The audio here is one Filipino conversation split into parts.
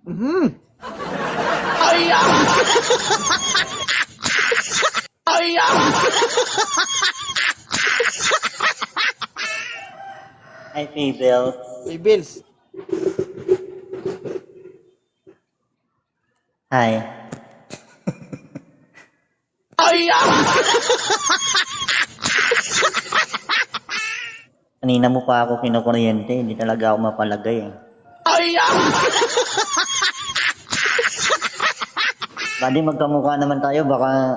Hi, Fable. Hey, Bills. Hi. Kanina mo pa ako kinukuryente, hindi talaga ako mapalagay eh. Buddy, magkamukha naman tayo, baka...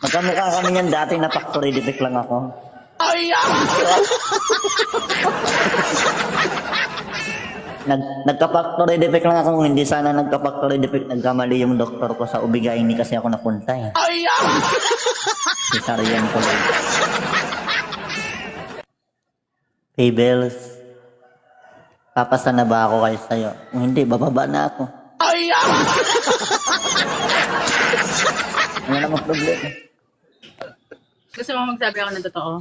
Magkamukha kami niyan dati na factory defect lang ako. Nagka-factory defect lang ako, hindi sana nagka-factory defect, nagkamali yung doktor ko sa ubigayin, hindi kasi ako napunta eh. Cesarean ko lang. Fables, papasa na ba ako kayo sa'yo? Kung hindi, bababa na ako. Ano namang problema? Gusto mo magsabi ako ng totoo?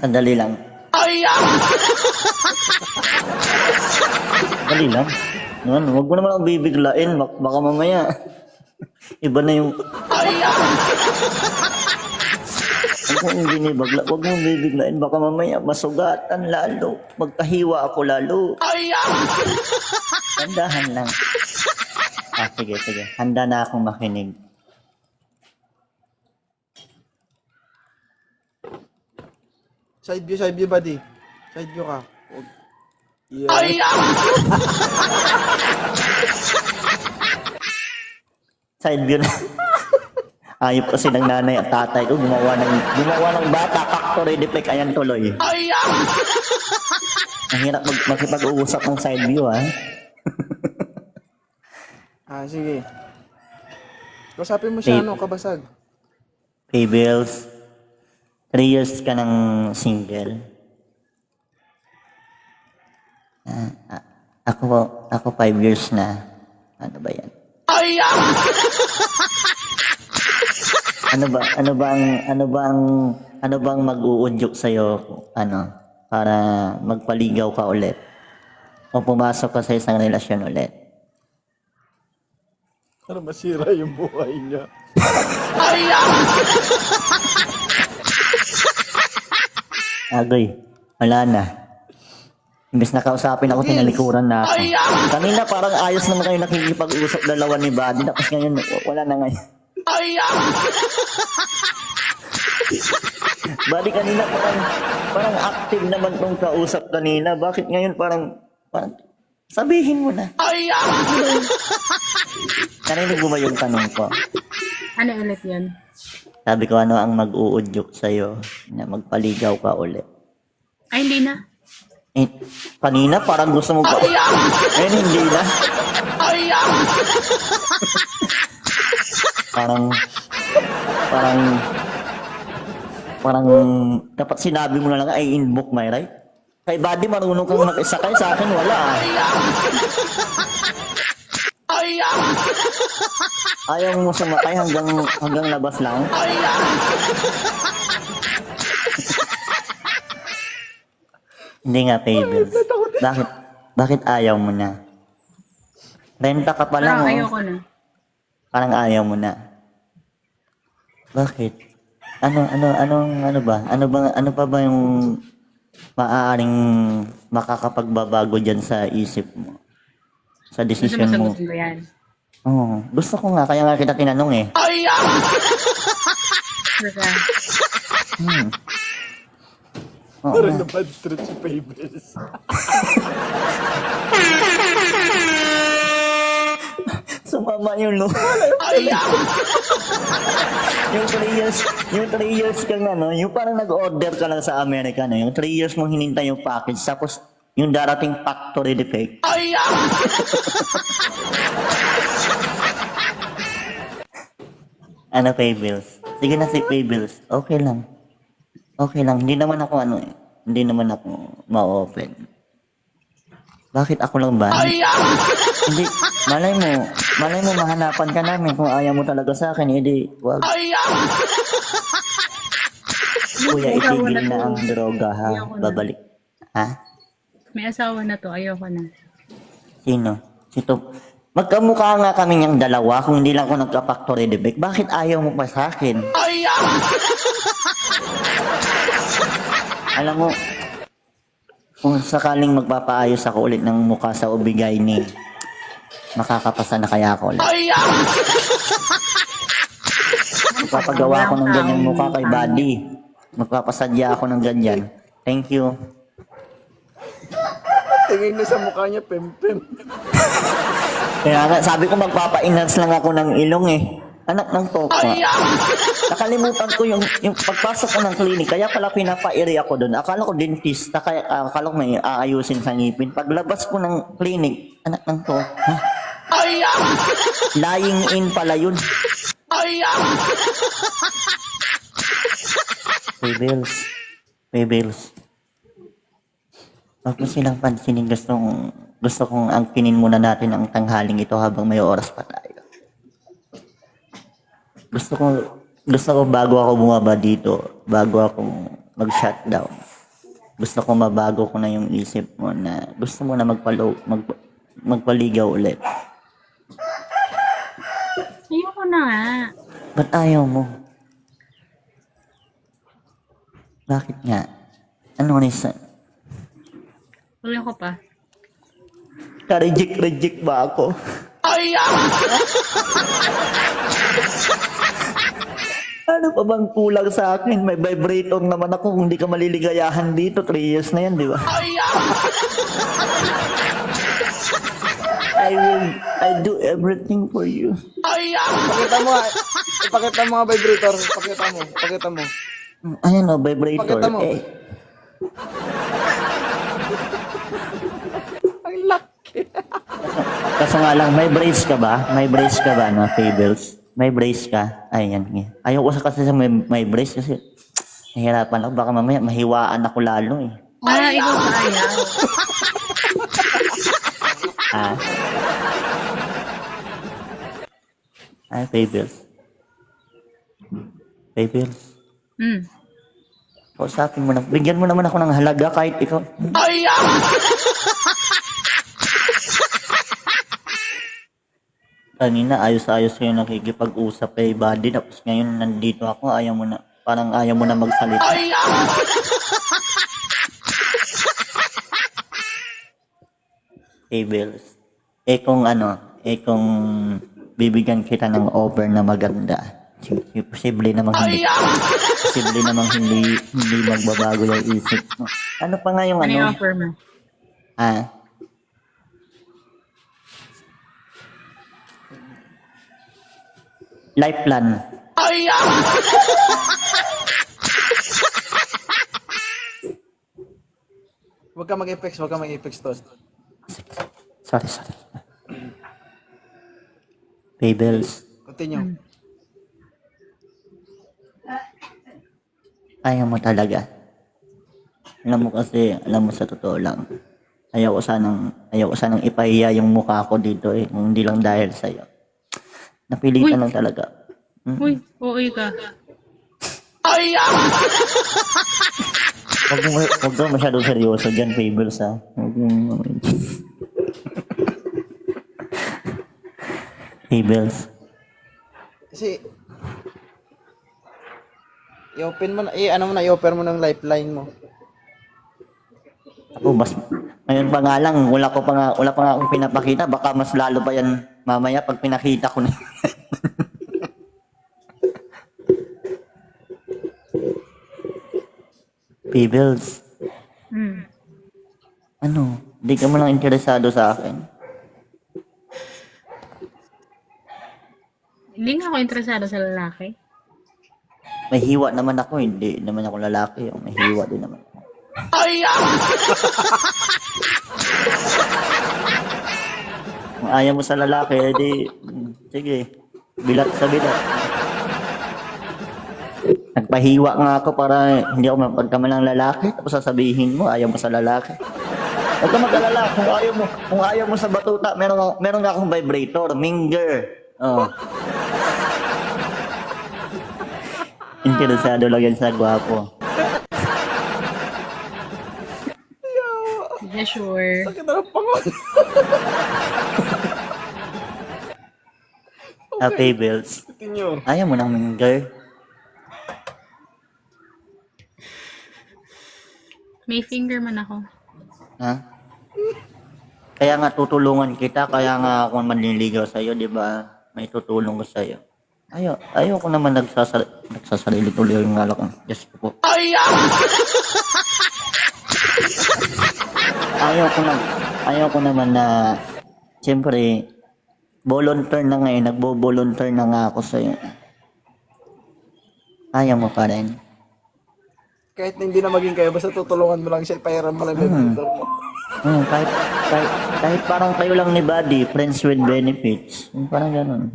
Sandali lang. Sandali lang. Ano, wag mo naman ako bibiglain. Baka mamaya. Iba na yung... Huwag mo binibagla. Huwag mo bibiglain. Baka mamaya masugatan lalo. Magkahiwa ako lalo. Tandahan lang. Sige. Handa na akong makinig. Side view, buddy. Side view ka. Yeah. Side view na. Ayop kasi ng nanay at tatay ko. Gumawa ng bata. Factory defect. Ayan tuloy. Ang hirap makipag-uusap ng side view, ha? Sige. Kasapin mo siya, kabasag. Fables, 3 years ka ng single. Ako 5 years na. Ano ba yan? Ano bang mag-uudyok sa'yo, para magpaligaw ka ulit? O pumasok ka sa isang relasyon ulit? Para masira yung buhay niya. Agoy, wala na. Imbes na kausapin ako, tinalikuran na ako. Kanina parang ayos naman kayo nakikipag-usap dalawa ni Buddy, tapos ngayon wala na ngayon. Buddy, kanina parang active naman tong kausap kanina. Bakit ngayon parang sabihin mo na. Narinig mo ba yung tanong ko? Ano ulit yan? Sabi ko, ano ang mag-uudyok sa'yo na magpaligaw ka ulit? Ay, hindi na. Kanina parang gusto mo pa. Ngayon hindi na. Parang dapat sinabi mo na lang, ay inbook my right? Kay Buddy, marunong kang makisakay, sa akin wala. Ayaw mo sumakay hanggang labas lang? Hindi nga, Fables. Bakit ayaw mo na? Renta ka pa lang, Parang ayoko na. Parang ayaw mo na. Bakit? Ano pa ba yung maaaring makakapagbabago dyan sa isip mo? Sa Gusto desisyon mo? masagutin ko yan. Oo. Gusto ko nga, kaya nga kita tinanong eh. Basta, Oo Parang nga. na-bad trip si Fables. Sumama yung loob. yung 3 years kang yung parang nag-order ka lang sa Amerika, yung 3 years mong hinintay yung package, tapos yung darating factory defect. Ano, Fables? Sige na si Fables. Okay lang. Hindi naman ako hindi naman ako ma-open. Bakit ako lang ba? Hindi, malay mo mahanapan ka namin kung ayaw mo talaga sa akin, hindi, wag. Kuya, itigil na ang droga, ha? Babalik. Ha? May asawa na to, ayoko na. Sino? Si Top. Magkamukha nga kami niyang dalawa kung hindi lang ako nagka-factory defect. Bakit ayaw mo pa sa akin? Alam mo, kung sakaling magpapaayos ako ulit ng mukha sa ubigay ni, makakapasa na kaya ako ulit. Magpapagawa ako ng ganyang mukha kay Buddy. Magpapasadya ako ng ganyan. Thank you. Tingin na sa mukha niya, pem-pem. Kaya nga, sabi ko magpapa-enhance lang ako ng ilong eh. Anak ng tokwa. Nakalimutan ko yung pagpasok ko ng clinic, kaya pala pinapa-area ako doon. Akala ko dentist, akala ko may aayusin sa ngipin. Paglabas ko ng clinic, anak ng tokwa. Lying in pala yun. Pebbles. Huwag mo silang pansinin. Gusto kong angkinin muna natin ang tanghaling ito habang may oras pa tayo. Gusto ko bago ako bumaba dito, bago ako mag-shutdown, gusto ko mabago ko na yung isip mo na gusto mo na magpaligaw ulit. Ayoko na nga. Ba't ayaw mo? Bakit nga? Ano reason? Ayoko pa. Ka-reject ba ako? Ano pa bang kulang sa akin? May vibrator naman ako. Kung di ka maliligayahan dito, 3 years na yan, di ba? I'll do everything for you. Ipakita mo nga vibrator. Pakita mo. Ayan o, vibrator. Pakita mo. Eh, Ang laki. kaso nga lang, may brace ka ba? May brace ka ba, no, Fables? May brace ka? Ayan. Ayaw ko kasi sa may brace kasi nahirapan ako. Baka mamaya mahiwaan ako lalo eh. Ikaw ba ayaw? Ay, Fables. Kausapin mo na. Bigyan mo naman ako ng halaga kahit ikaw. Kanina, ayos-ayos kayo nakikipag-usap kay Buddy. Tapos ngayon, nandito ako. Ayaw mo na. Parang ayaw mo na magsalita. Fables. Kung bibigyan kita ng offer na maganda, posible namang hindi magbabago yung isip mo. Ano pa nga yung Ano yung offer mo? Life plan. Huwag ka mag-apex, Tol. Sorry. Fables. Continue. Ayaw mo talaga. Alam mo sa totoo lang. Ayaw ko sanang ipahiya yung mukha ko dito eh. Kung hindi lang dahil sa'yo. Napilitan lang talaga. Uy, OA ka. Huwag ka masyadong seryoso dyan, Fables ha. Fables. Kasi, i-open mo na, i-offer mo ng lifeline mo. Ako, ngayon pa nga lang, wala pa nga akong pinapakita. Baka mas lalo pa yan mamaya pag pinakita ko na. Fables. Ano? Hindi ka man lang interesado sa akin. Hindi nga ako interesado sa lalaki. May hiwa naman ako. Hindi naman ako lalaki. May hiwa din naman ako. Kung ayaw mo sa lalaki, edi sige. Bilat sa bilat. Nagpahiwa nga ako para hindi ako mapagkamalang lalaki. Tapos sasabihin mo, ayaw mo sa lalaki. Huwag ka mag-alala. Kung ayaw mo sa batuta, meron nga akong vibrator. Minger. Oh. Interesado lang yan sa gwapo. Yeah, sure. Sakit na ng pangon. Fables. Continue. Ayaw mo ng girl. May finger man ako. Ha? Kaya nga tutulungan kita, kaya nga ako manliligaw sa'yo, di ba? May tutulong ko sa'yo. Ayaw ko naman nagsasarili tuloy yung ngalak. Yes po. Ayaw ko naman na, siyempre, volunteer na ngayon, nagbo-volunteer na nga ako sa'yo. Ayaw mo pa rin. Kahit na hindi na maging kayo, basta tutulungan mo lang siya, ipahiram mo lang yung mentor mo. Kahit parang kayo lang ni Buddy, friends with benefits. Parang ganun.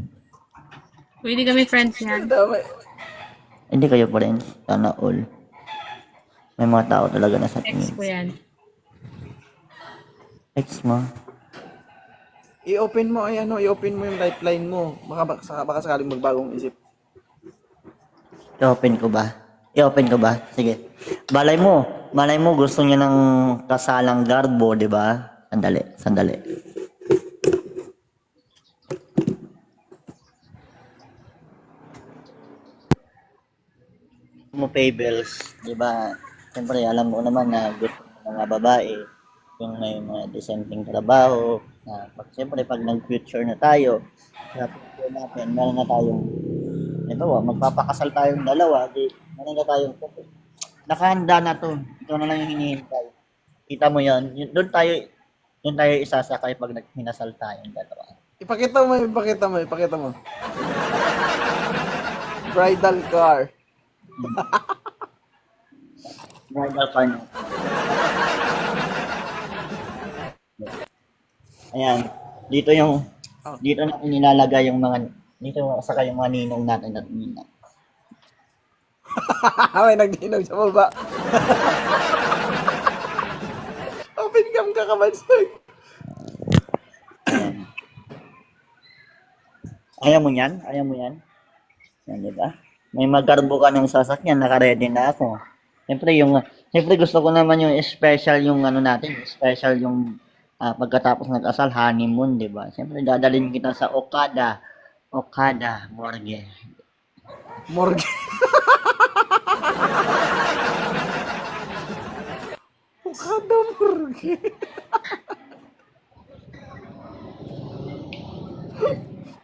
Pwede kami friends yan. Dami. Hindi kayo friends, sana all. May mga tao talaga na sa Ex tingin. ko yan. Ex mo? I-open mo yung lifeline mo. Baka sakaling magbagong isip. I-open ko ba? Sige. Malay mo gusto niya ng kasalang garbo, di ba? Sandali. Mo pay bills, di ba? Siyempre, alam mo naman na gusto ng mga babae yung may mga decenteng trabaho, na siyempre pag nag-future na tayo, sa future natin, meron na tayong, magpapakasal tayong dalawa, meron na tayong nakahanda na to. Ito na lang yung hinihintay. Kita mo yan. Doon tayo isasakay pag hinasal tayong dalawa. Ipakita mo. Bridal car. Bridal car na. Ayan. Dito na nilalagay yung mga, dito saka yung mga ninong natin at nina. May nagdinog sa baba. Open cam ka kabansag. Ayaw mo yan? Yan, di ba? May magkarbo ka ng sasakyan, naka-ready na ako. Siyempre gusto ko naman yung special yung special yung pagkatapos nag-asal, honeymoon, di ba? Siyempre dadalhin kita sa Okada Morgue. Okada Morgue.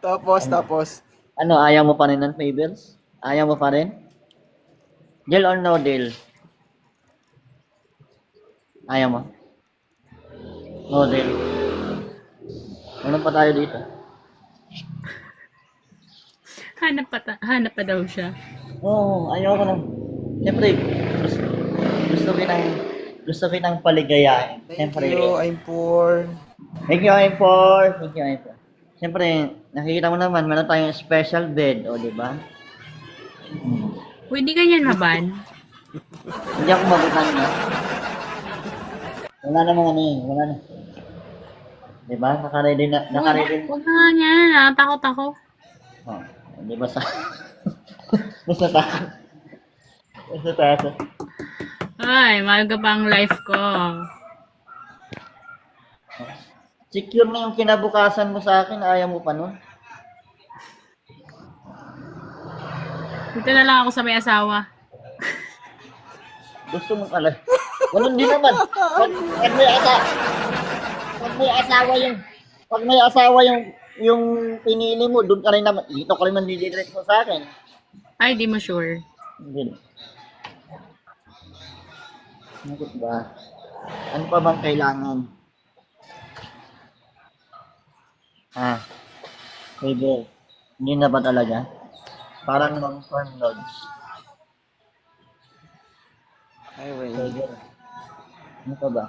Tapos. Ano, ayaw mo pa rin ng favors? Ayaw mo pa rin? Deal or no deal? Ayaw mo? No deal. Ano pa tayo dito? Hanap pa daw siya. Oo, ayaw ko lang. Siyempre, gusto kitang paligayahin. Thank Siyempre, you, I'm poor. Thank you, Impor. Siyempre, nakikita mo naman, meron tayong special bed, o, di ba? Pwede ganyan maban. Hindi ako mabutan niya. Wala na. Di ba? Naka-ready. Huwag na nga yan. Nakatakot ako. Oh, di ba sa... Basta tayo. Ay, mahal ka pa ang life ko. Secure na yung kinabukasan mo sa akin, ayaw mo pa nun? Dito na lang ako sa may asawa. Gusto mong alay. Ganun din naman. Pag may asawa yung pinili mo, doon ka rin naman. Dito ka rin mandidirect mo sa akin. Ay, di mo sure. Hindi. Bakit ba? Ano pa bang kailangan? Baby, hindi na ba talaga? Parang long-term loads. Anyway, Baby, ano pa ba?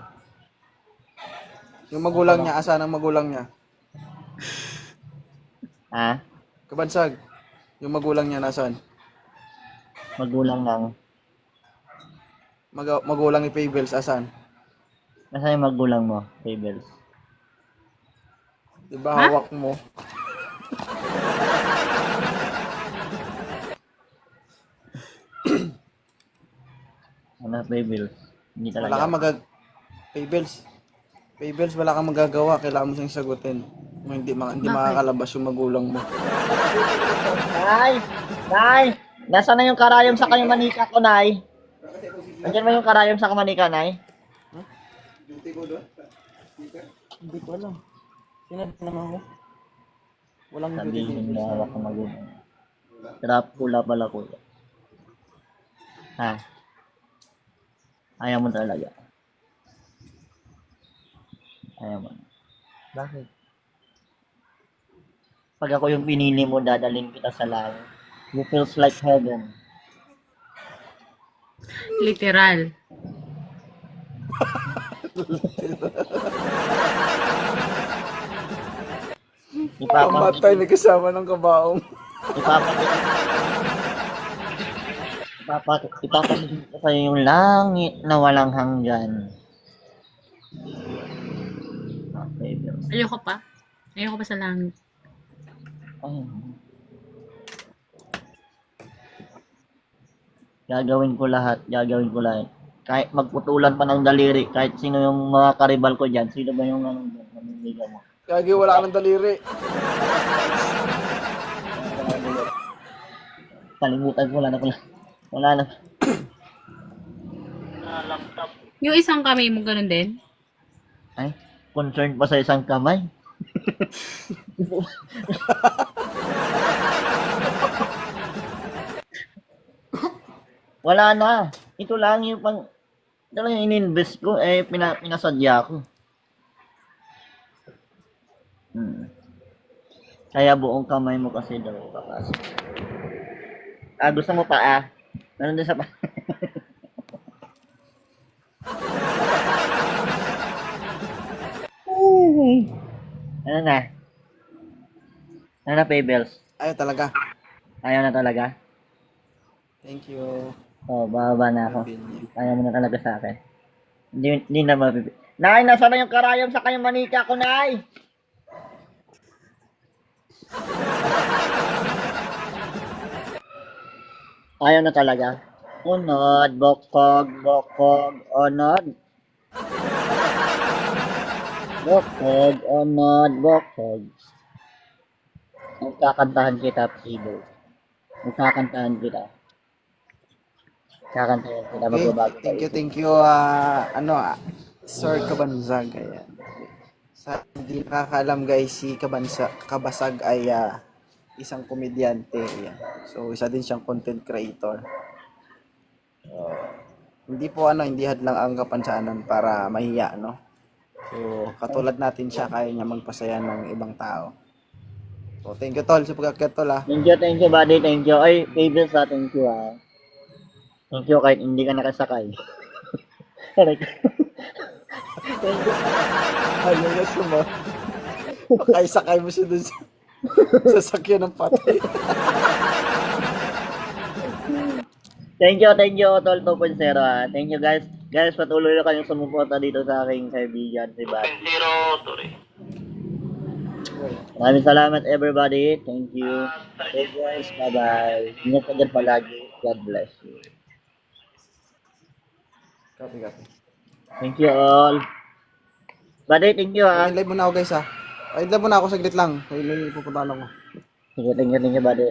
yung magulang niya, asan ang magulang niya? Kabansag, yung magulang niya nasan? Magulang lang. Magulang ni Pabels, asan? Nasaan yung magulang mo, Baby? Diba hawak mo? Ano, Baby? Hindi Wala ka talaga. Pabels, Pebbles, wala kang magagawa. Kailangan mo siyang sagutin. Kung hindi Bakit? makakalabas yung magulang mo. Nay! Nay! Nasaan na yung karayom sa kanyang manika ko, Nay? Nandiyan ba yung karayom sa kamanika, Nay? Hindi ko alam. Sinabi naman mo. Walang Sabihin na hawak ko magulang. Trap pula pala ko. Ha? Ayaw mo talaga. Ayaw mo. Bakit? Pag ako yung pinili mo, dadalhin kita sa langit. You feels like heaven. Literal. Pamatay na kasama ng kabaong. Ipapatigil ko sa'yo yung langit na walang hanggan. Okay, Bills. Ayoko pa. Ayoko pa sa langit. Ay. Gagawin ko lahat. Kahit magputulan pa ng daliri, kahit sino yung mga karibal ko dyan, sino ba yung naninigan mo? Kagi wala ka ng daliri. Kalimutan ko, wala na. Yung isang kamay mo ganun din? Ay, concerned pa sa isang kamay. Wala na. Ito lang yung ito lang yung ininvest ko, pinasadya ko. Kaya buong kamay mo kasi daw kakasok. Gusto mo pa Meron din sa pa. Ano na? Ano na, Pebbles? Ayaw talaga. Ayaw na talaga? Thank you. Bababa na ako. Ayaw mo na talaga sa akin. Hindi na mapipili. Nay, nasa na yung karayom sa kanyang manika ko, Nay? Ayaw na talaga. Unod, bokog, onod. Bokog, onod, bokog. Magkakantahan kita, Pibo. Magkakantahan kita. Kakantahan kita, Okay. magbabago tayo. Thank you. Sir Kabansag. Ayan. Sa hindi nakakaalam guys, si Kabasag ay isang komedyante. Ayan. So, isa din siyang content creator. Hindi po hindi hadlang ang kapansanan para mahiya, no? So, katulad natin siya, kaya niya magpasaya ng ibang tao. So, thank you tol sa pagkakyat tol Thank you, buddy. Thank you. Ay, Pebbles thank you Thank you kahit hindi ka nakasakay. Thank you. Ayun na sumo. Sakay mo siya dun sa sakyan ng patay. Thank you, Tol 2.0 Thank you, guys. Guys, patuloy na kayong sumuporta dito sa aking kaibigan, si Buddy. 2.0, Tori. Maraming salamat, everybody. Thank you. Hey, guys. Bye-bye. Ingat ka dyan palagi. God bless you. Copy. Thank you all. Buddy, thank you, Ay, live muna ako guys Ay, live muna ako saglit lang. Ay, pupunta lang ako. Thank you, buddy.